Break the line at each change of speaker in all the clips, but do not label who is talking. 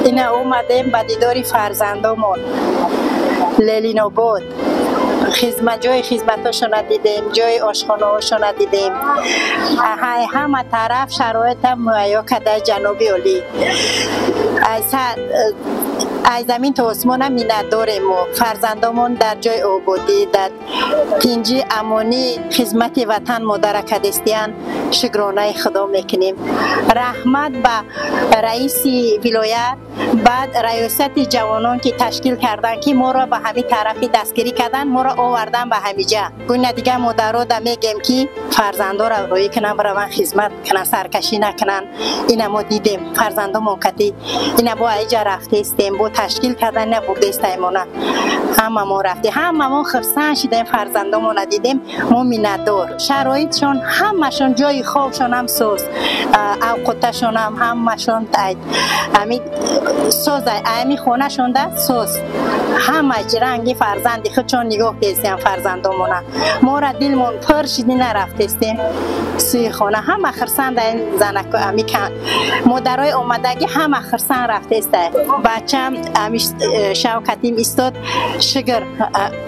اینا اومدیم به دیدار فرزندامون لیلین آباد. جای خدمتاشون دیدیم، جای آشخانه هاشون دیدیم. همه طرف شرایط مهیا کرده جنوبی عالی. از زمین تا آسمان هم مینت داریم و فرزندامون در جای آبادی در تنجی امانی خدمت وطن مدرکت استیان شکرانه خدا میکنیم. رحمت به رئیس ولایت، بعد ریاست جوانان که تشکیل کردن که ما را به همین طرفی دستگیری کردن، ما را آوردن به همیجا. گونه دیگه مادرها دا میگیم که فرزندا را روی کنن برای خدمت کنن، سرکشی نکنن. اینا ما دیدیم فرزندامون کتی اینا با ایجا رفته استیم، با تشکیل کردن نبرده استیمونه. همه ما رفتیم، همه ما خرسان شدیم، فرزندامون دیدیم. ما میندار شرایطشون همشون جای خوابشون هم سوز، اوقاتشون هم همشون همین سوز، همین خونه شون ده سوز. همه رنگی فرزندی خودشون نگاه کردیم فرزندامونه. ما را دلمون پر شدی نرفته استیم سوی خونه. همه خرسان ده این زنک همی کن مادرای اومدگی همه خرسان رفته است. بچم همیش شوکتیم استاد شگر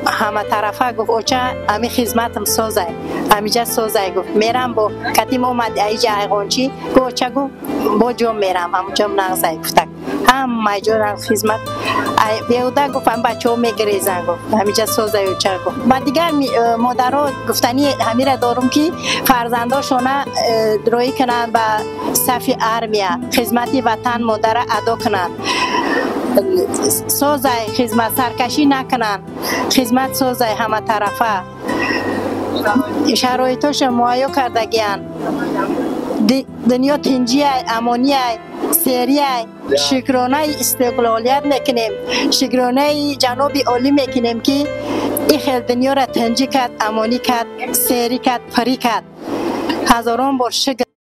همه طرفه گفت اوچه همی خدمتم سوزه، همیجا سوزه. گفت میرم با کتیم اومد ایجا ایقانچی گفت چه گفت با جام میرم همونجا نغزه گفتک همه جا خدمت بیوده. گفتم بچه ها میگریزن، گفت همیجا سوزه و چه گفت. بعد دیگر مادرها گفتنی همی را دارم که فرزنداشونه روی کنن به صف ارمیه خدمت وطن مادر ادا کنن، سوزه خدمت سرکشی نکنن، خدمت سوزه همه طرفه. شرایطش مهیا کردگیان. دنیا تنجی امانی سری شکرانه استقلالیت میکنیم، شکرانه جنوبی عالی میکنیم که این خیل دنیا را تنجی کرد، امانی کرد، سری کرد، پری کرد. هزاران بار شکر.